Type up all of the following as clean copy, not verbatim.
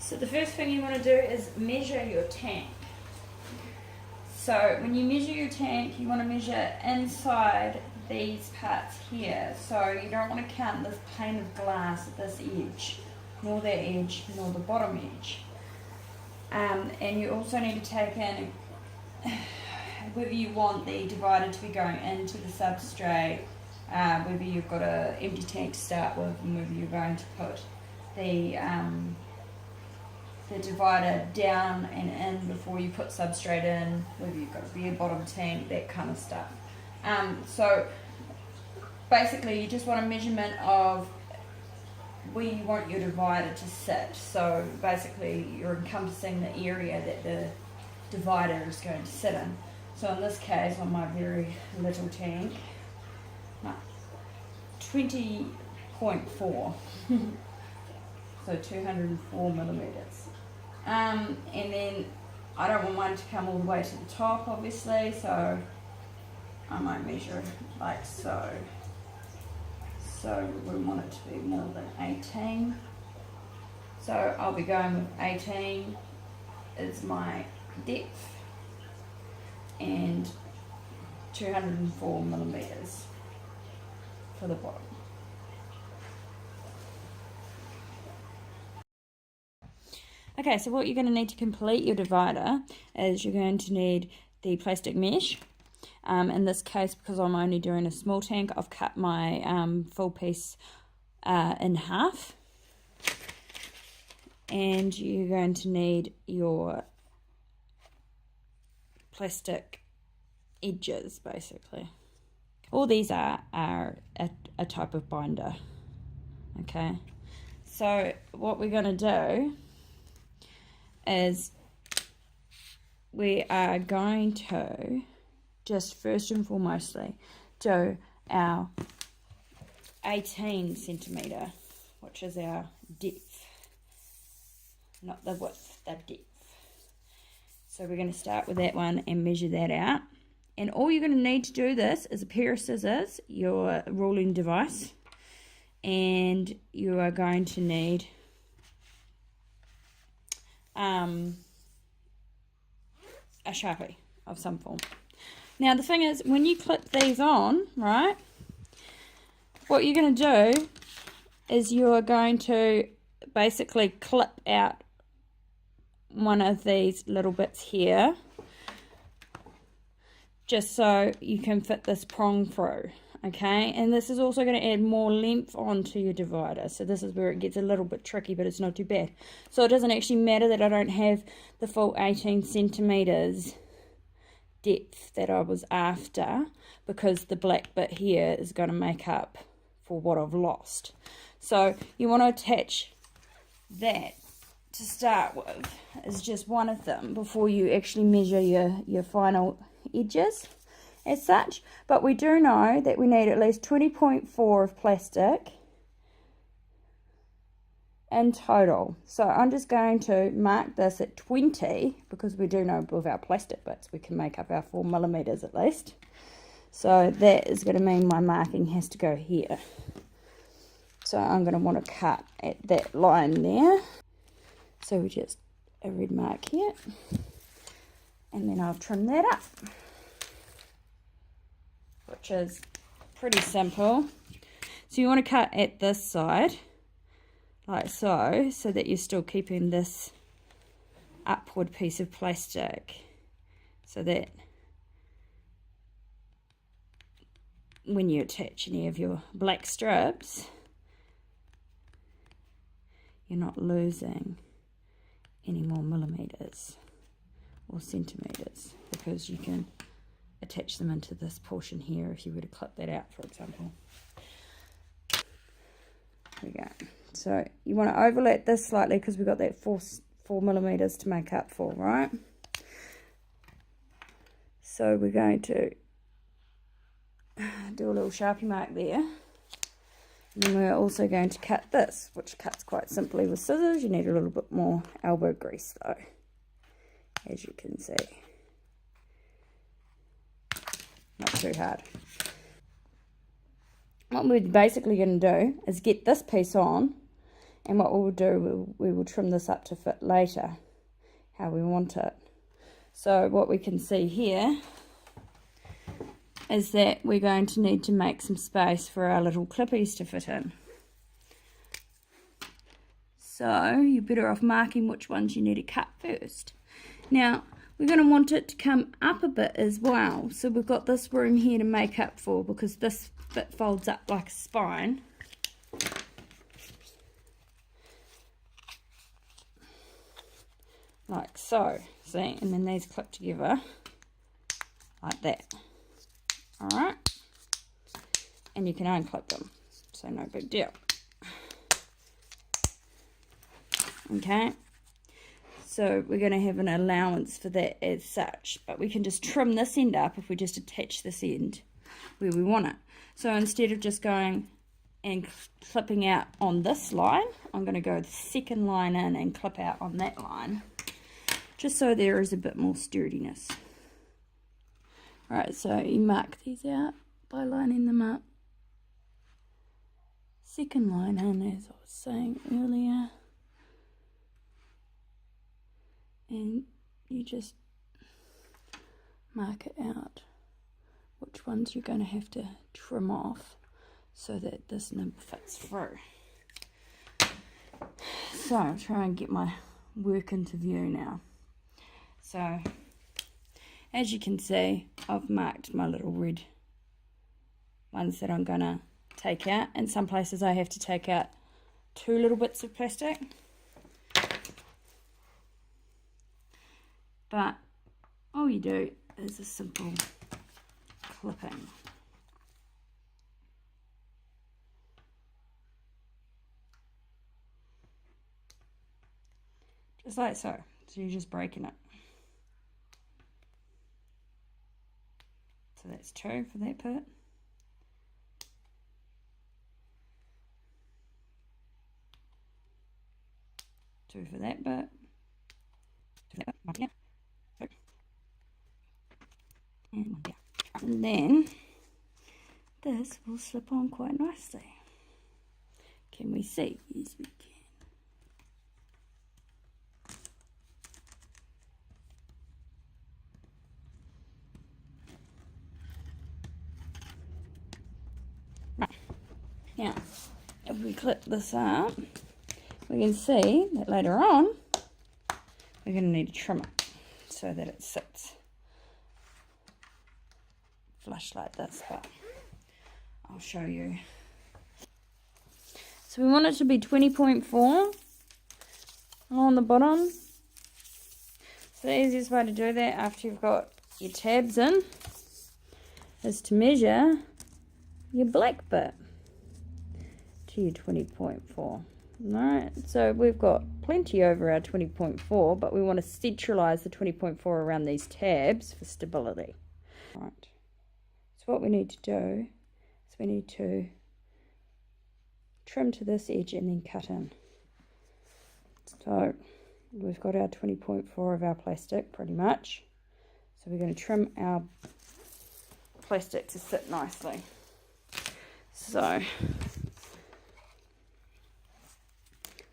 So the first thing you want to do is measure your tank. So when you measure your tank, you want to measure inside these parts here. So you don't want to count this pane of glass at this edge, nor that edge, nor the bottom edge. And you also need to take in whether you want the divider to be going into the substrate, whether you've got an empty tank to start with, and whether you're going to put the divider down and in before you put substrate in, whether you've got a bare bottom tank, that kind of stuff. So basically you just want a measurement of where you want your divider to sit. So basically you're encompassing the area that the divider is going to sit in. So in this case, on my very little tank, 20.4, so 204 millimeters. And then I don't want mine to come all the way to the top, obviously, so I might measure like so. So we want it to be more than 18. So I'll be going with 18 is my depth and 204 millimeters for the bottom. Okay, so what you're going to need to complete your divider is you're going to need the plastic mesh. In this case, because I'm only doing a small tank, I've cut my full piece in half. And you're going to need your plastic edges, basically. All these are a type of binder. Okay, so what we're going to do is we are going to just first and foremostly do our 18 centimeter, which is our depth, not the width, the depth. So we're going to start with that one and measure that out. And all you're going to need to do this is a pair of scissors, your ruling device, and you are going to need a Sharpie of some form. Now the thing is, when you clip these on, right, what you're going to do is you're going to basically clip out one of these little bits here, just so you can fit this prong through. Okay, and this is also going to add more length onto your divider. So this is where it gets a little bit tricky, but it's not too bad. So it doesn't actually matter that I don't have the full 18 centimeters depth that I was after, because the black bit here is going to make up for what I've lost. So you want to attach that to start with, is just one of them, before you actually measure your final edges as such. But we do know that we need at least 20.4 of plastic in total. So I'm just going to mark this at 20, because we do know with our plastic bits we can make up our 4 millimeters at least. So that is going to mean my marking has to go here. So I'm going to want to cut at that line there. So we just a red mark here, and then I'll trim that up, which is pretty simple. So you want to cut at this side like so, so that you're still keeping this upward piece of plastic, so that when you attach any of your black strips, you're not losing any more millimeters or centimeters, because you can attach them into this portion here if you were to clip that out, for example. There we go. So you want to overlap this slightly, because we've got that 4 millimeters to make up for, right? So we're going to do a little Sharpie mark there. And then we're also going to cut this, which cuts quite simply with scissors. You need a little bit more elbow grease though, as you can see. Not too hard. What we're basically going to do is get this piece on, And what we'll do, we will trim this up to fit later how we want it. So what we can see here is that we're going to need to make some space for our little clippies to fit in. So you're better off marking which ones you need to cut first. Now we're going to want it to come up a bit as well. So we've got this room here to make up for, because this bit folds up like a spine. Like so, see, and then these clip together like that. Alright, and you can unclip them, so no big deal. Okay, so we're going to have an allowance for that as such, but we can just trim this end up if we just attach this end where we want it. So instead of just going and clipping out on this line, I'm going to go the second line in and clip out on that line, just so there is a bit more sturdiness. Right, so you mark these out by lining them up. Second line in, as I was saying earlier. And you just mark it out which ones you're going to have to trim off so that this nib fits through. So I'll try and get my work into view now. So as you can see, I've marked my little red ones that I'm going to take out. In some places I have to take out 2 little bits of plastic. But all you do is a simple clipping. Just like so. So you're just breaking it. So that's 2 for that bit. Two for that bit. And then this will slip on quite nicely. Can we see? Yes, we can. Right. Now, if we clip this up, we can see that later on we're going to need to trim it so that it sits flush like this, but I'll show you. So we want it to be 20.4 along the bottom. So the easiest way to do that after you've got your tabs in is to measure your black bit to your 20.4. Alright, so we've got plenty over our 20.4, but we want to centralize the 20.4 around these tabs for stability. Right. So what we need to do is we need to trim to this edge and then cut in. So we've got our 20.4 of our plastic pretty much. So we're going to trim our plastic to sit nicely. So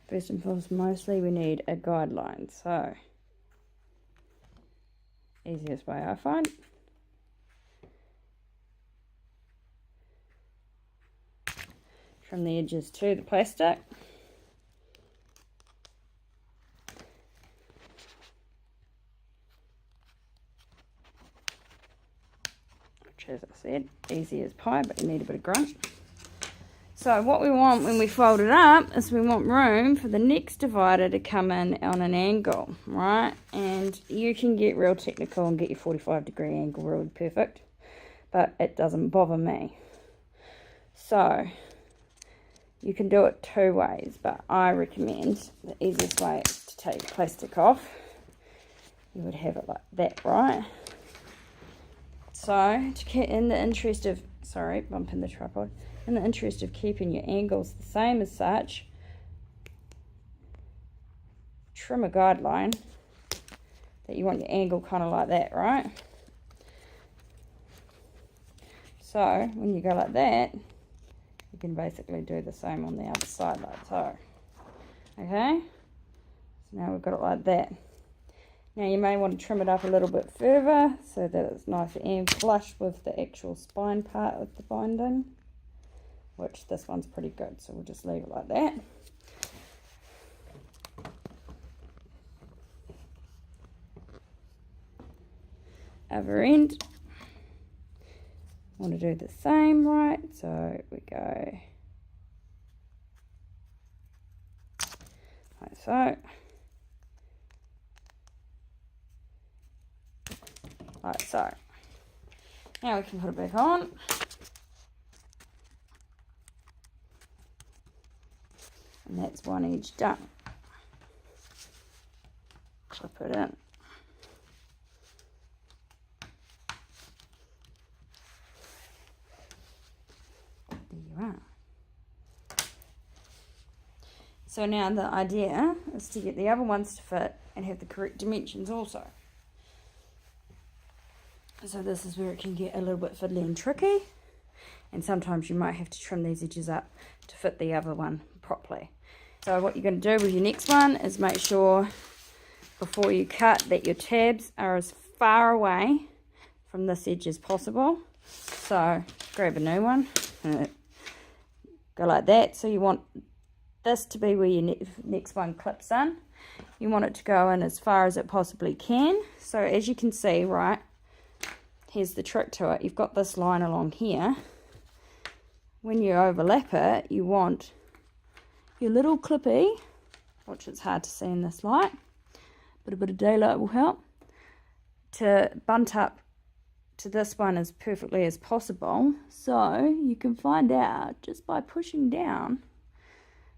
first and foremost, mostly we need a guideline. So easiest way I find. From the edges to the plastic. Which, as I said, easy as pie, but you need a bit of grunt. So what we want when we fold it up is we want room for the next divider to come in on an angle, right? And you can get real technical and get your 45-degree angle really perfect, but it doesn't bother me. So you can do it 2 ways, but I recommend the easiest way is to take the plastic off. You would have it like that, right? So, in the interest of, sorry, bumping the tripod, in the interest of keeping your angles the same as such, trim a guideline that you want your angle kind of like that, right? So, when you go like that, you can basically do the same on the other side like so. Okay, so now we've got it like that. Now you may want to trim it up a little bit further so that it's nice and flush with the actual spine part of the binding, which this one's pretty good, so we'll just leave it like that. Other end, want to do the same, right? So we go like so, like so. Now we can put it back on. And that's one edge done. Clip it in. There you are. So now the idea is to get the other ones to fit and have the correct dimensions also. So this is where it can get a little bit fiddly and tricky, and sometimes you might have to trim these edges up to fit the other one properly. So what you're going to do with your next one is make sure before you cut that your tabs are as far away from this edge as possible. So grab a new one, go like that. So you want this to be where your next one clips in. You want it to go in as far as it possibly can. So as you can see, right, here's the trick to it. You've got this line along here. When you overlap it, you want your little clippy, which is hard to see in this light, but a bit of daylight will help, to bunt up to this one as perfectly as possible. So you can find out just by pushing down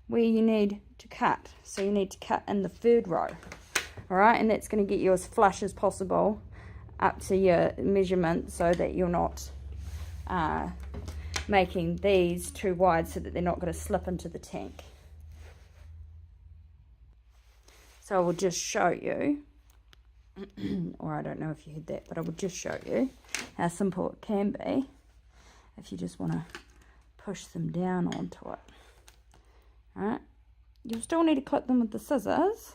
where you need to cut. So you need to cut in the third row. All right, and that's going to get you as flush as possible up to your measurement so that you're not making these too wide so that they're not going to slip into the tank. So I will just show you, or I don't know if you heard that, but I will just show you how simple it can be if you just want to push them down onto it. All right, you'll still need to clip them with the scissors,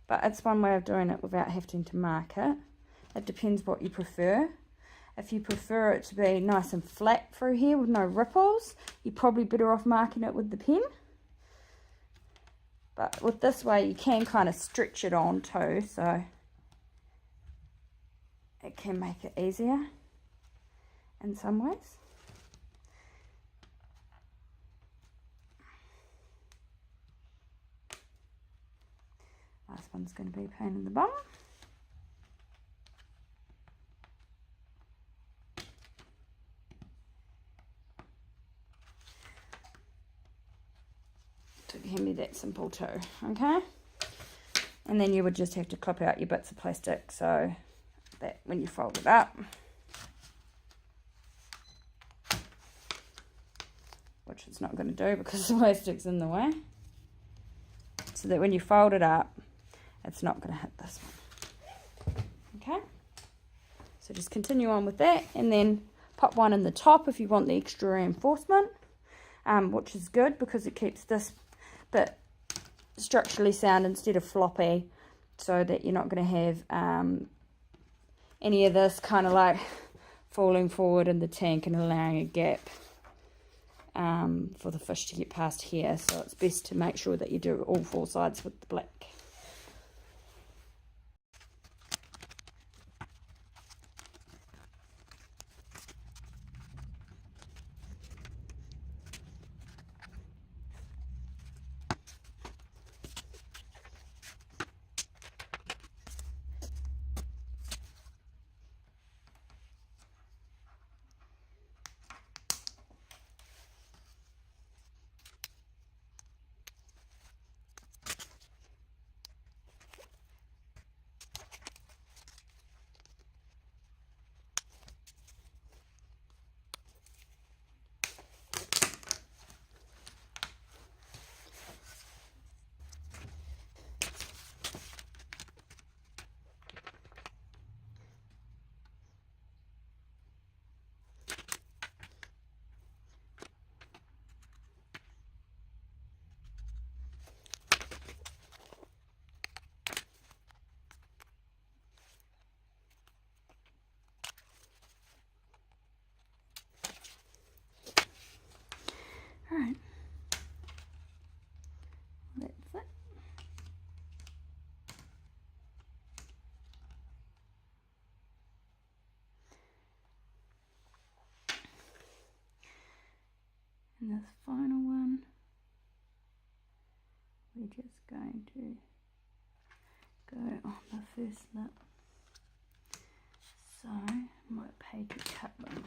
but it's one way of doing it without having to mark it. It depends what you prefer. If you prefer it to be nice and flat through here with no ripples, you're probably better off marking it with the pen. But with this way, you can kind of stretch it on too, so it can make it easier in some ways. Last one's going to be a pain in the bum. So it can be that simple too, okay? And then you would just have to clip out your bits of plastic so that when you fold it up, which it's not going to do because the plastic's in the way, so that when you fold it up, it's not going to hit this one. Okay? So just continue on with that, and then pop one in the top if you want the extra reinforcement, which is good because it keeps this bit structurally sound instead of floppy, so that you're not going to have any of this kind of like falling forward in the tank and allowing a gap for the fish to get past here. So it's best to make sure that you do all four sides with the black. And this final one, we're just going to go on the first lip. So I might pay to cut them.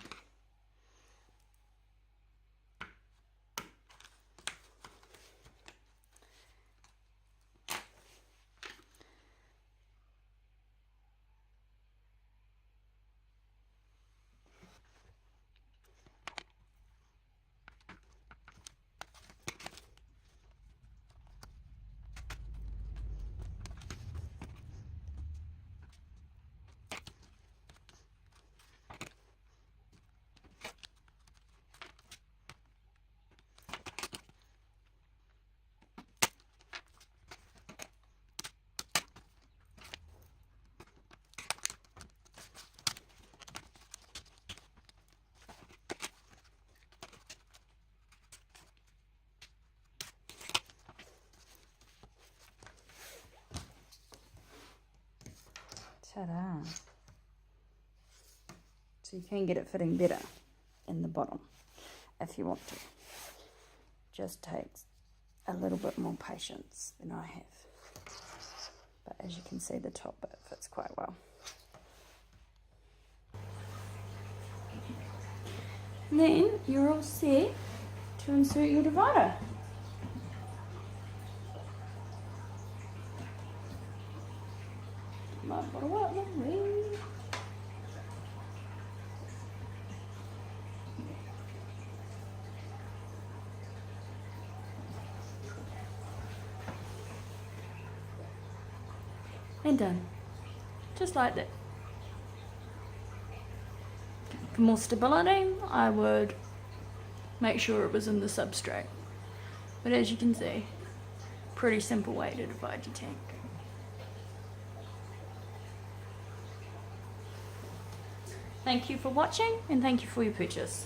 Ta-da! So you can get it fitting better in the bottom if you want to. Just takes a little bit more patience than I have. But as you can see, the top bit fits quite well. And then you're all set to insert your divider. My bottle up, lovely. And done. Just like that. For more stability, I would make sure it was in the substrate. But as you can see, pretty simple way to divide your tank. Thank you for watching and thank you for your purchase.